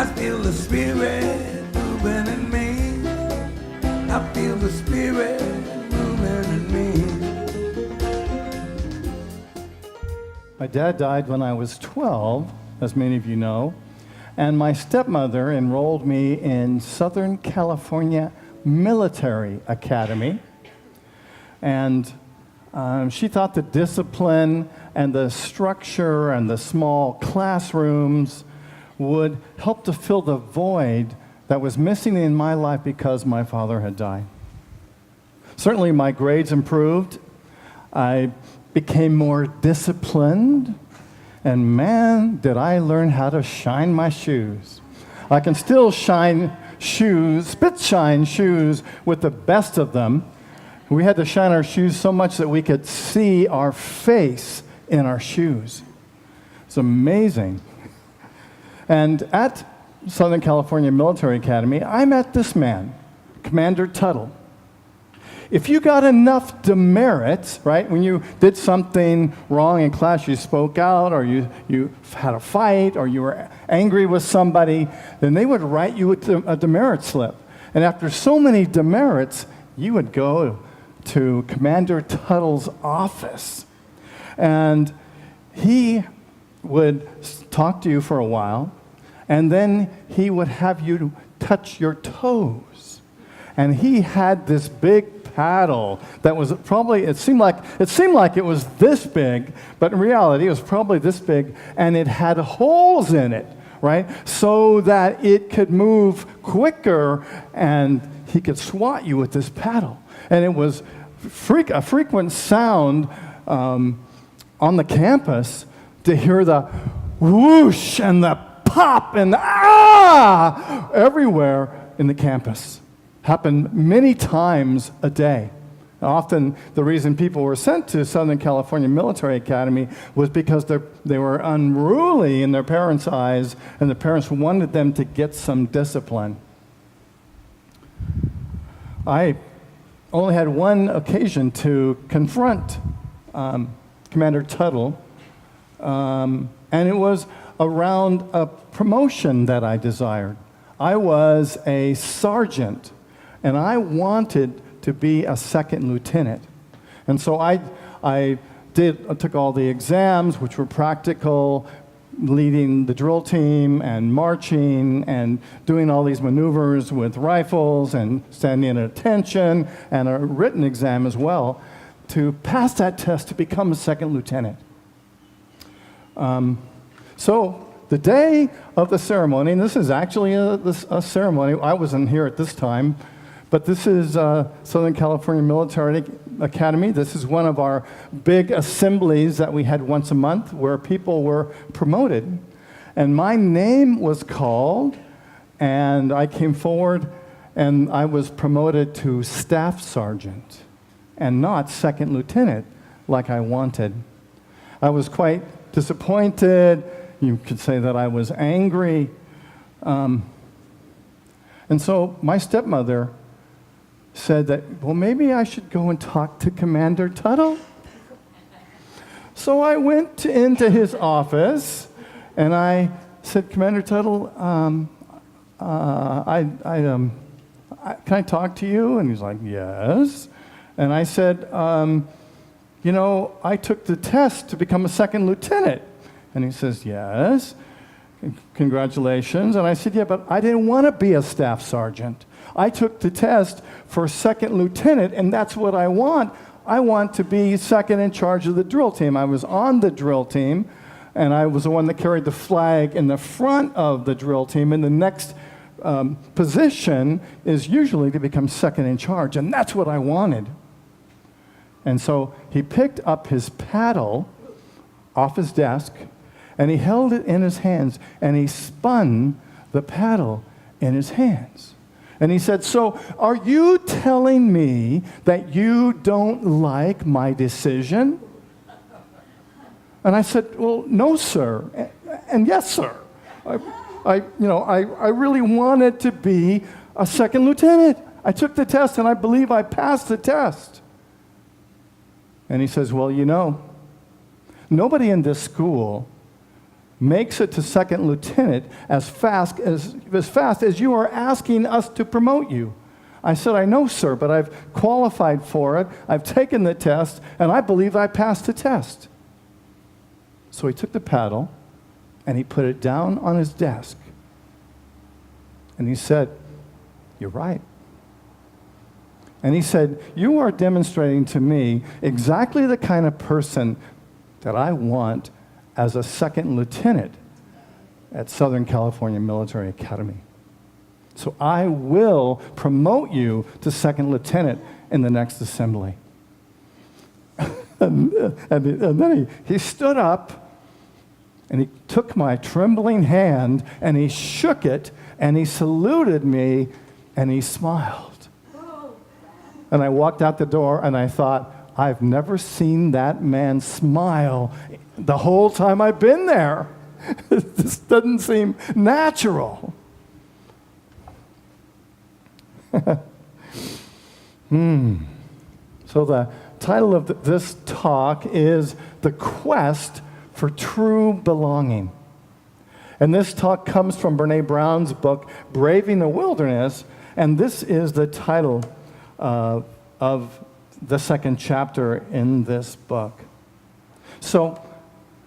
I feel the Spirit moving in me. I feel the Spirit moving in me. My dad died when I was 12, as many of you know, and my stepmother enrolled me in Southern California Military Academy. And she thought the discipline and the structure and the small classrooms would help to fill the void that was missing in my life because my father had died. Certainly my grades improved. I became more disciplined. And man, did I learn how to shine my shoes. I can still shine shoes, spit shine shoes with the best of them. We had to shine our shoes so much that we could see our face in our shoes. It's amazing. And at Southern California Military Academy, I met this man, Commander Tuttle. If you got enough demerits, right, when you did something wrong in class, you spoke out, or you had a fight, or you were angry with somebody, then they would write you a demerit slip. And after so many demerits, you would go to Commander Tuttle's office. And he would talk to you for a while, and then he would have you touch your toes. And he had this big paddle that was probably, it seemed like it was this big, but in reality it was probably this big, and it had holes in it, right? So that it could move quicker, and he could swat you with this paddle. And it was a frequent sound on the campus to hear the whoosh and the pop and the ah everywhere in the campus. Happened many times a day. Often the reason people were sent to Southern California Military Academy was because they were unruly in their parents' eyes, and the parents wanted them to get some discipline. I only had one occasion to confront Commander Tuttle, and it was around a promotion that I desired. I was a sergeant, and I wanted to be a second lieutenant. And so I took all the exams, which were practical, leading the drill team and marching and doing all these maneuvers with rifles and standing at attention, and a written exam as well, to pass that test to become a second lieutenant. So the day of the ceremony, and this is actually a ceremony, I wasn't here at this time, but this is Southern California Military Academy. This is one of our big assemblies that we had once a month where people were promoted. And my name was called, and I came forward, and I was promoted to staff sergeant and not second lieutenant like I wanted. I was quite disappointed. You could say that I was angry. And so my stepmother said that, well, maybe I should go and talk to Commander Tuttle. So I went into his office, and I said, Commander Tuttle, can I talk to you? And he's like, yes. And I said, you know, I took the test to become a second lieutenant. And he says, yes, congratulations. And I said, yeah, but I didn't want to be a staff sergeant. I took the test for second lieutenant, and that's what I want. I want to be second in charge of the drill team. I was on the drill team, and I was the one that carried the flag in the front of the drill team, and the next position is usually to become second in charge, and that's what I wanted. And so he picked up his paddle off his desk, and he held it in his hands, and he spun the paddle in his hands. And he said, so are you telling me that you don't like my decision? And I said, well, no, sir, and yes, sir. I really wanted to be a second lieutenant. I took the test, and I believe I passed the test. And he says, well, you know, nobody in this school makes it to second lieutenant as fast as you are asking us to promote you. I said, I know, sir, but I've qualified for it. I've taken the test, and I believe I passed the test. So he took the paddle, and he put it down on his desk. And he said, you're right. And he said, you are demonstrating to me exactly the kind of person that I want as a second lieutenant at Southern California Military Academy. So I will promote you to second lieutenant in the next assembly. and then he stood up, and he took my trembling hand, and he shook it, and he saluted me, and he smiled. And I walked out the door, and I thought, I've never seen that man smile the whole time I've been there. This doesn't seem natural. So the title of this talk is The Quest for True Belonging. And this talk comes from Brene Brown's book, Braving the Wilderness, and this is the title of the second chapter in this book. So,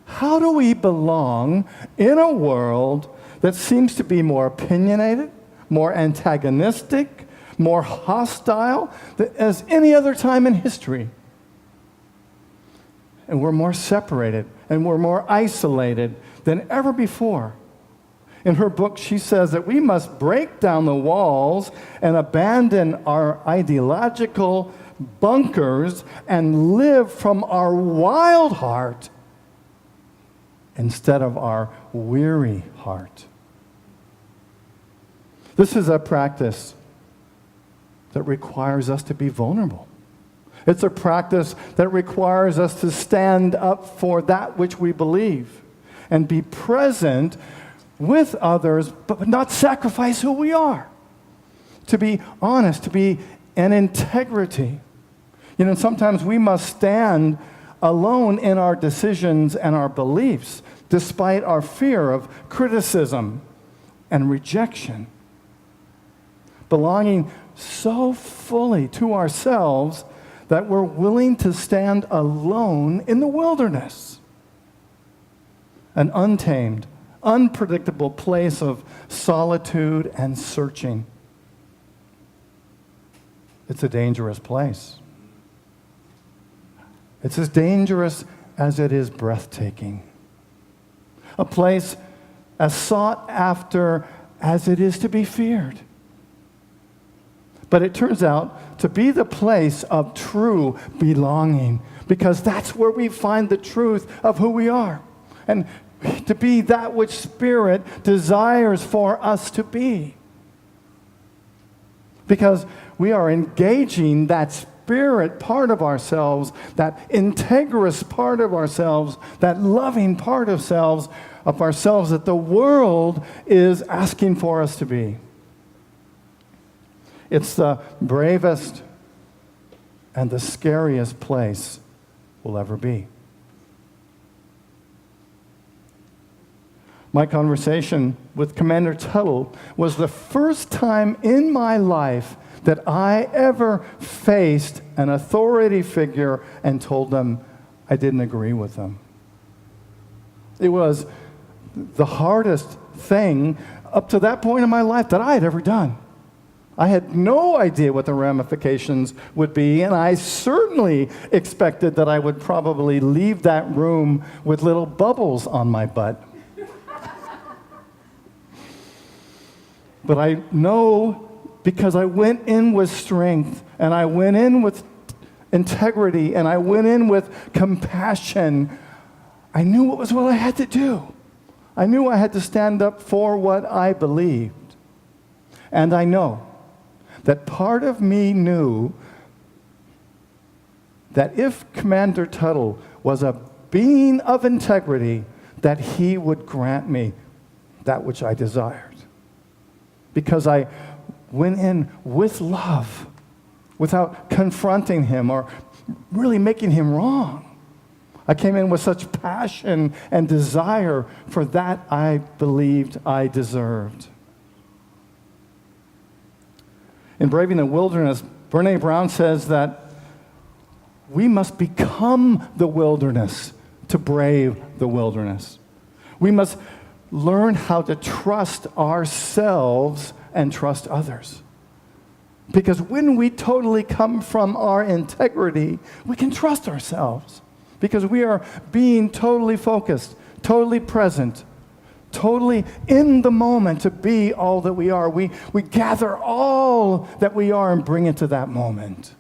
how do we belong in a world that seems to be more opinionated, more antagonistic, more hostile than as any other time in history? And we're more separated, and we're more isolated than ever before. In her book, she says that we must break down the walls and abandon our ideological bunkers and live from our wild heart instead of our weary heart. This is a practice that requires us to be vulnerable. It's a practice that requires us to stand up for that which we believe and be present with others, but not sacrifice who we are. To be honest, to be in integrity. You know, sometimes we must stand alone in our decisions and our beliefs, despite our fear of criticism and rejection. Belonging so fully to ourselves that we're willing to stand alone in the wilderness. An untamed, unpredictable place of solitude and searching. It's a dangerous place. It's as dangerous as it is breathtaking. A place as sought after as it is to be feared. But it turns out to be the place of true belonging, because that's where we find the truth of who we are, and to be that which Spirit desires for us to be. Because we are engaging that Spirit part of ourselves, that integrous part of ourselves, that loving part of ourselves that the world is asking for us to be. It's the bravest and the scariest place we'll ever be. My conversation with Commander Tuttle was the first time in my life that I ever faced an authority figure and told them I didn't agree with them. It was the hardest thing up to that point in my life that I had ever done. I had no idea what the ramifications would be, and I certainly expected that I would probably leave that room with little bubbles on my butt. But I know, because I went in with strength, and I went in with integrity, and I went in with compassion, I knew what I had to do. I knew I had to stand up for what I believed. And I know that part of me knew that if Commander Tuttle was a being of integrity, that he would grant me that which I desired. Because I went in with love, without confronting him or really making him wrong. I came in with such passion and desire for that I believed I deserved. In Braving the Wilderness, Brene Brown says that we must become the wilderness to brave the wilderness. We must learn how to trust ourselves and trust others. Because when we totally come from our integrity, we can trust ourselves. Because we are being totally focused, totally present, totally in the moment to be all that we are. We gather all that we are and bring it to that moment.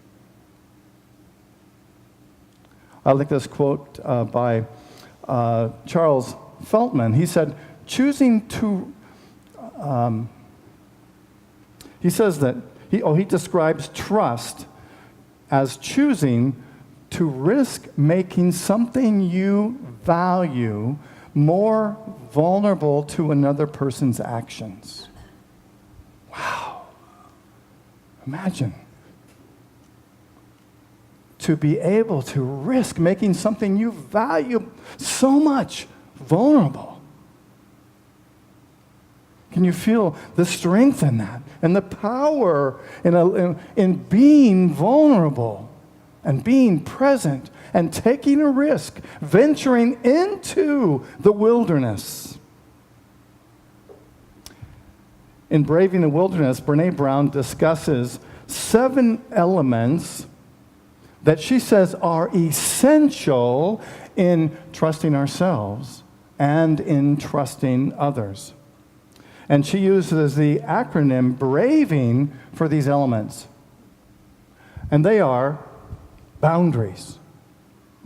I like this quote by Charles Feltman. He said, he says that, he describes trust as choosing to risk making something you value more vulnerable to another person's actions. Wow. Imagine. To be able to risk making something you value so much vulnerable. Can you feel the strength in that and the power in being vulnerable and being present and taking a risk, venturing into the wilderness? In Braving the Wilderness, Brene Brown discusses 7 elements that she says are essential in trusting ourselves and in trusting others. And she uses the acronym BRAVING for these elements. And they are boundaries.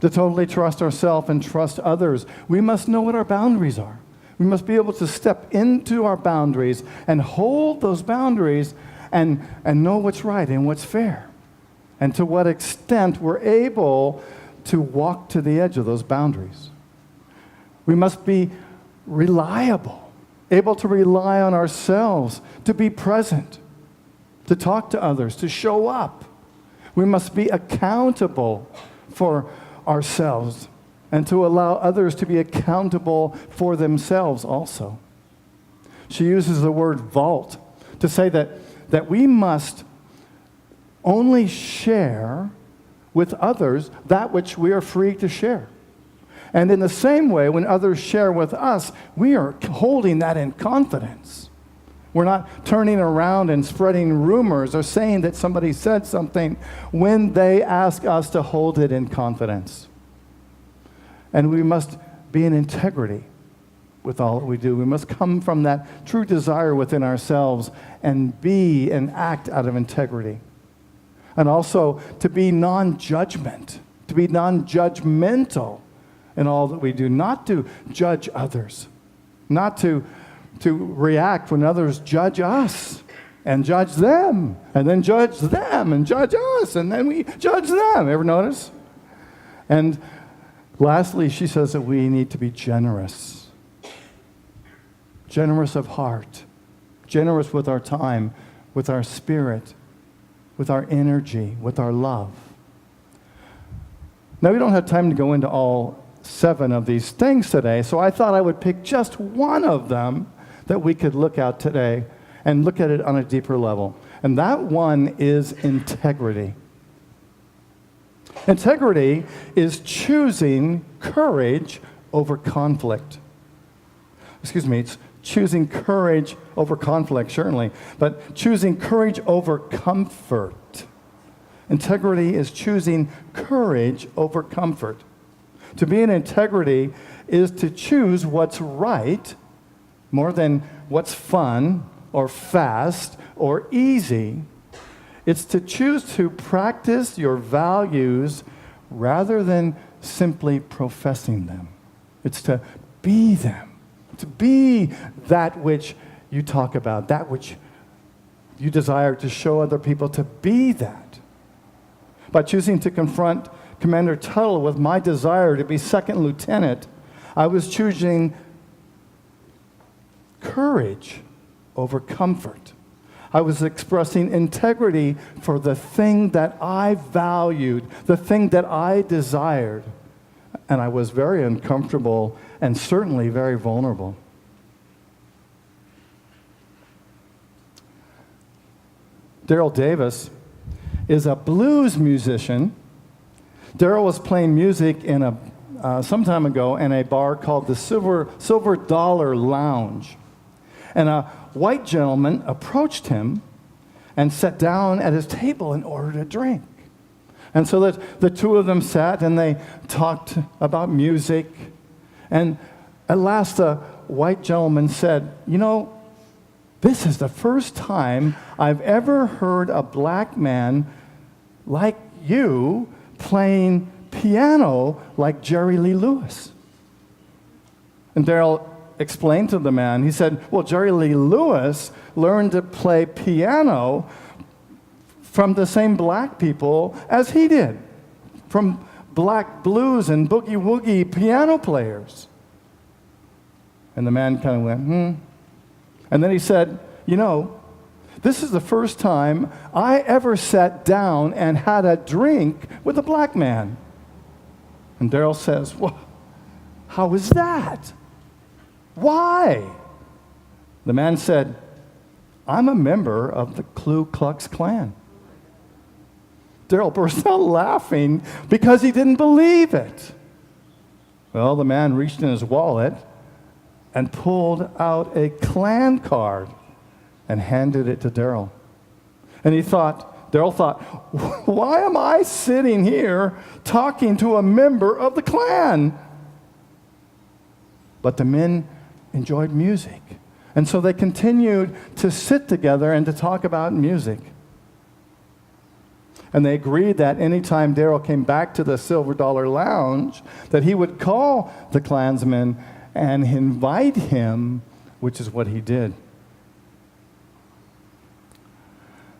To totally trust ourselves and trust others, we must know what our boundaries are. We must be able to step into our boundaries and hold those boundaries and know what's right and what's fair. And to what extent we're able to walk to the edge of those boundaries. We must be reliable, able to rely on ourselves, to be present, to talk to others, to show up. We must be accountable for ourselves and to allow others to be accountable for themselves also. She uses the word vault to say that we must only share with others that which we are free to share. And in the same way, when others share with us, we are holding that in confidence. We're not turning around and spreading rumors or saying that somebody said something when they ask us to hold it in confidence. And we must be in integrity with all that we do. We must come from that true desire within ourselves and be and act out of integrity. And also to be non-judgmental in all that we do, not to judge others, not to react when others judge us and judge them, and then judge them and judge us, and then we judge them. Ever notice? And lastly, she says that we need to be generous. Generous of heart, generous with our time, with our spirit, with our energy, with our love. Now, we don't have time to go into all 7 of these things today, so I thought I would pick just one of them that we could look at today and look at it on a deeper level. And that one is integrity. Integrity is choosing courage over conflict. It's choosing courage over conflict, certainly, but choosing courage over comfort. Integrity is choosing courage over comfort. To be in integrity is to choose what's right more than what's fun or fast or easy. It's to choose to practice your values rather than simply professing them. It's to be them. To be that which you talk about, that which you desire to show other people, to be that. By choosing to confront Commander Tuttle with my desire to be second lieutenant, I was choosing courage over comfort. I was expressing integrity for the thing that I valued, the thing that I desired. and I was very uncomfortable and certainly very vulnerable. Daryl Davis is a blues musician. Daryl was playing music in some time ago in a bar called the Silver Dollar Lounge. And a white gentleman approached him and sat down at his table and ordered a drink. And so the two of them sat and they talked about music. And at last the white gentleman said, "You know, this is the first time I've ever heard a black man like you playing piano like Jerry Lee Lewis." And Daryl explained to the man, he said, "Well, Jerry Lee Lewis learned to play piano from the same black people as he did, from black blues and boogie-woogie piano players." And the man kind of went, And then he said, "You know, this is the first time I ever sat down and had a drink with a black man." And Daryl says, "Well, how is that? Why?" The man said, "I'm a member of the Ku Klux Klan." Daryl burst out laughing because he didn't believe it. Well, the man reached in his wallet and pulled out a Klan card and handed it to Daryl. And Daryl thought, why am I sitting here talking to a member of the Klan? But the men enjoyed music. And so they continued to sit together and to talk about music. And they agreed that anytime Daryl came back to the Silver Dollar Lounge, that he would call the Klansman and invite him, which is what he did.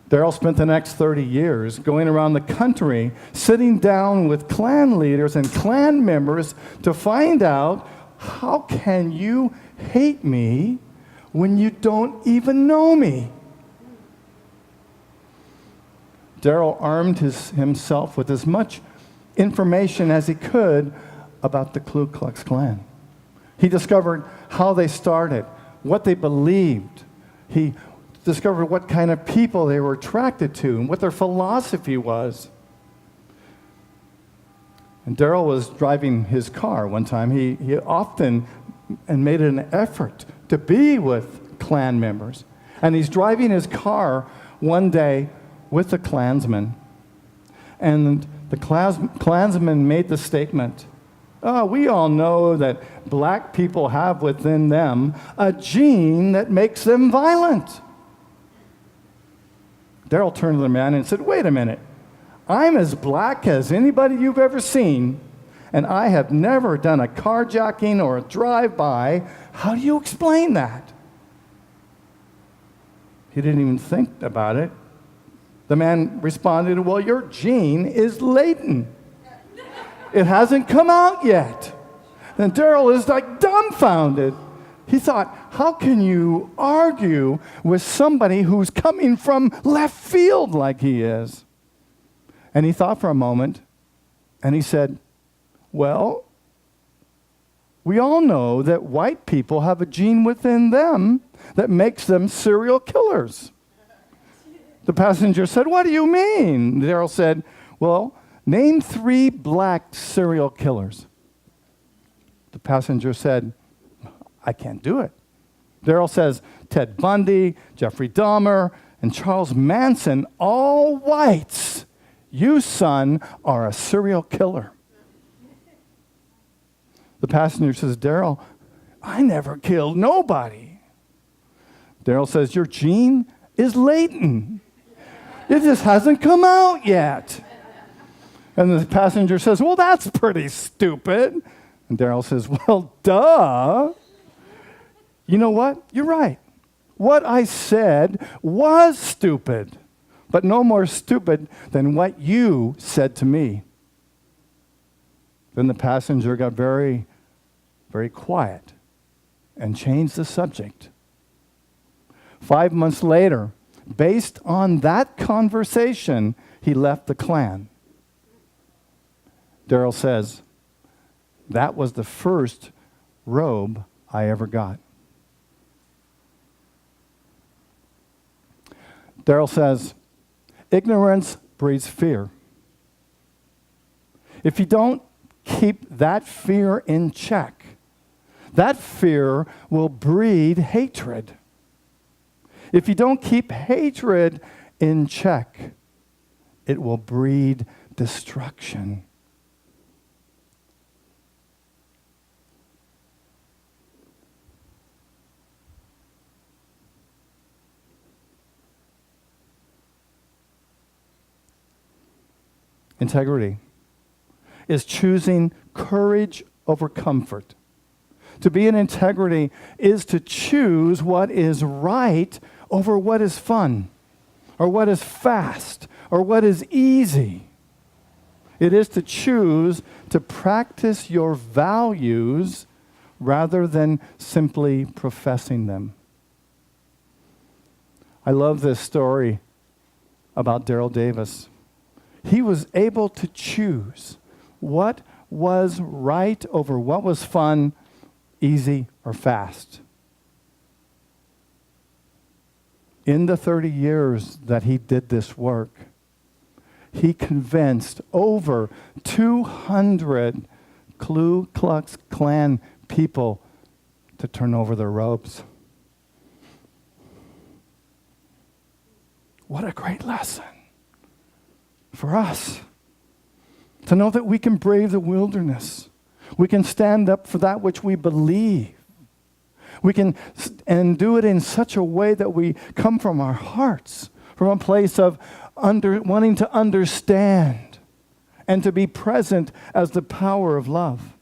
Daryl spent the next 30 years going around the country, sitting down with Klan leaders and Klan members to find out, how can you hate me when you don't even know me? Daryl armed himself with as much information as he could about the Ku Klux Klan. He discovered how they started, what they believed. He discovered what kind of people they were attracted to and what their philosophy was. And Daryl was driving his car one time. He often and made an effort to be with Klan members. And he's driving his car one day with the Klansman. And the Klansman made the statement, "Oh, we all know that black people have within them a gene that makes them violent." Daryl turned to the man and said, "Wait a minute. I'm as black as anybody you've ever seen, and I have never done a carjacking or a drive-by. How do you explain that?" He didn't even think about it. The man responded, "Well, your gene is latent. It hasn't come out yet." And Daryl is like dumbfounded. He thought, how can you argue with somebody who's coming from left field like he is? And he thought for a moment, and he said, "Well, we all know that white people have a gene within them that makes them serial killers." The passenger said, "What do you mean?" Daryl said, "Well, name 3 black serial killers." The passenger said, "I can't do it." Daryl says, "Ted Bundy, Jeffrey Dahmer, and Charles Manson, all whites. You, son, are a serial killer." The passenger says, "Daryl, I never killed nobody." Daryl says, "Your gene is latent. It just hasn't come out yet." And the passenger says, "Well, that's pretty stupid." And Daryl says, "Well, duh. You know what? You're right. What I said was stupid, but no more stupid than what you said to me." Then the passenger got very, very quiet and changed the subject. 5 months later, based on that conversation, he left the Klan. Daryl says, That was the first robe I ever got. Darrell says, ignorance breeds fear. If you don't keep that fear in check, that fear will breed hatred. If you don't keep hatred in check, it will breed destruction. Integrity is choosing courage over comfort. To be in integrity is to choose what is right over what is fun, or what is fast, or what is easy. It is to choose to practice your values rather than simply professing them. I love this story about Darrell Davis. He was able to choose what was right over what was fun, easy, or fast. In the 30 years that he did this work, he convinced over 200 Ku Klux Klan people to turn over their robes. What a great lesson for us to know that we can brave the wilderness. We can stand up for that which we believe. We can and do it in such a way that we come from our hearts, from a place of wanting to understand and to be present as the power of love.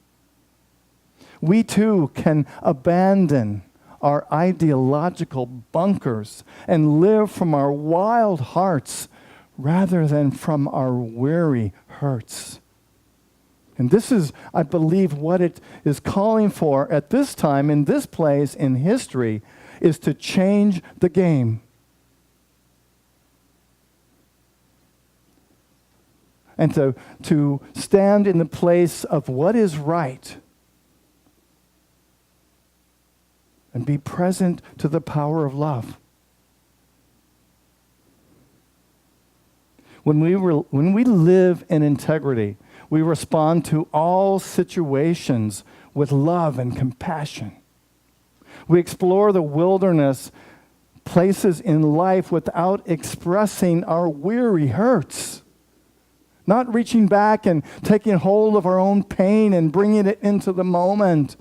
We too can abandon our ideological bunkers and live from our wild hearts rather than from our weary hurts. And this is, I believe, what it is calling for at this time, in this place in history, is to change the game. And to stand in the place of what is right and be present to the power of love. When we live in integrity, we respond to all situations with love and compassion. We explore the wilderness places in life without expressing our weary hurts, not reaching back and taking hold of our own pain and bringing it into the moment.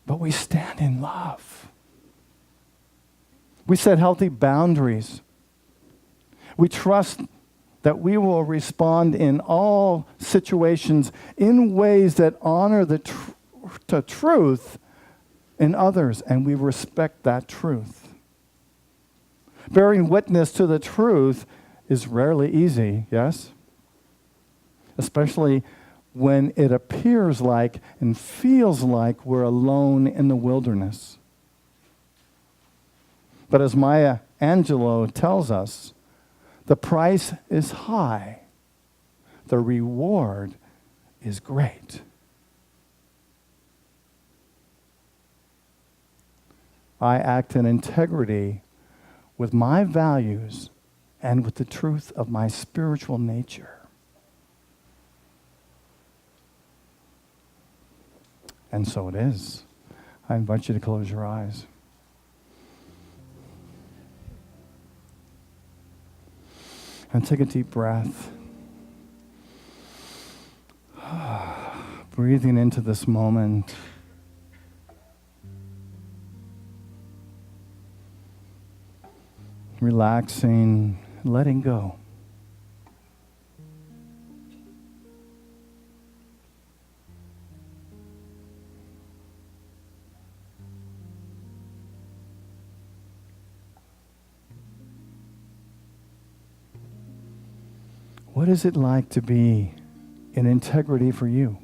But we stand in love. We set healthy boundaries. We trust that we will respond in all situations in ways that honor the truth in others, and we respect that truth. Bearing witness to the truth is rarely easy, yes? Especially when it appears like and feels like we're alone in the wilderness. But as Maya Angelou tells us, the price is high. The reward is great. I act in integrity with my values and with the truth of my spiritual nature. And so it is. I invite you to close your eyes. And take a deep breath. Breathing into this moment. Relaxing, letting go. What is it like to be in integrity for you?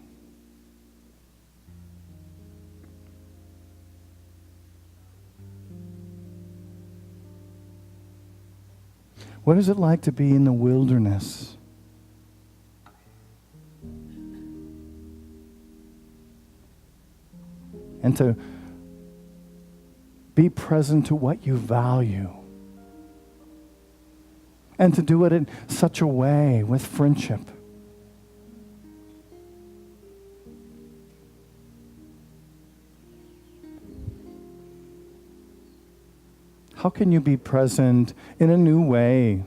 What is it like to be in the wilderness? and to be present to what you value. And to do it in such a way with friendship. How can you be present in a new way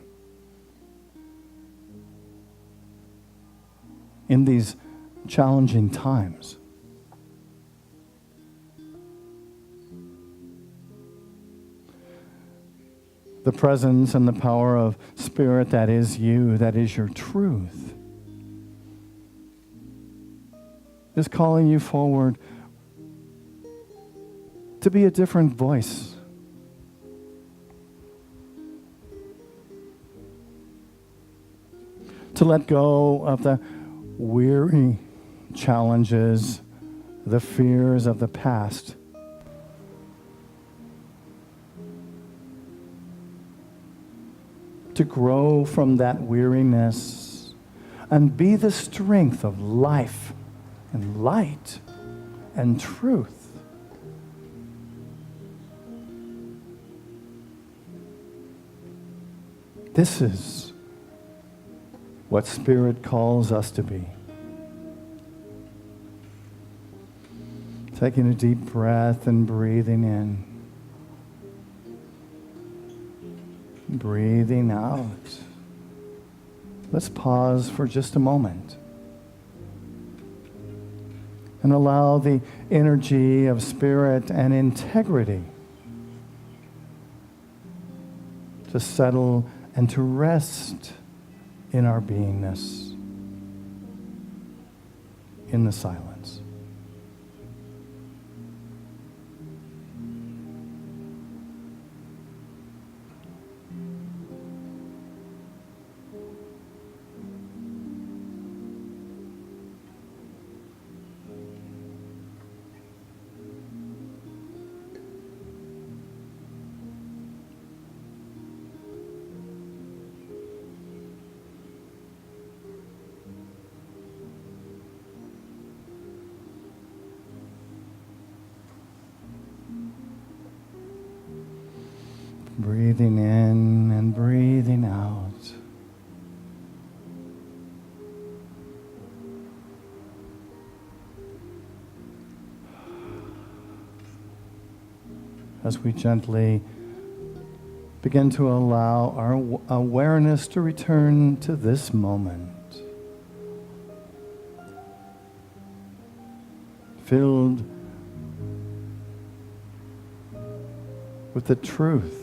in these challenging times? The presence and the power of Spirit that is you, that is your truth, is calling you forward to be a different voice. To let go of the weary challenges, the fears of the past. To grow from that weariness and be the strength of life and light and truth. This is what Spirit calls us to be. Taking a deep breath and breathing in. Breathing out. Let's pause for just a moment and allow the energy of Spirit and integrity to settle and to rest in our beingness, in the silence. Breathing in and breathing out. As we gently begin to allow our awareness to return to this moment, filled with the truth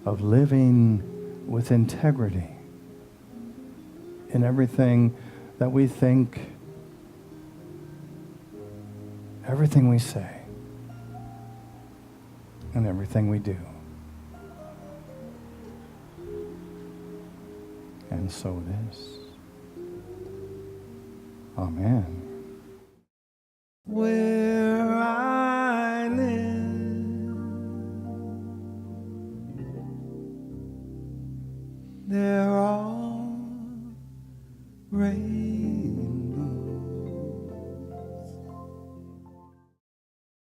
of living with integrity in everything that we think, everything we say, and everything we do. And so it is. Amen. Where I live, they're all rain.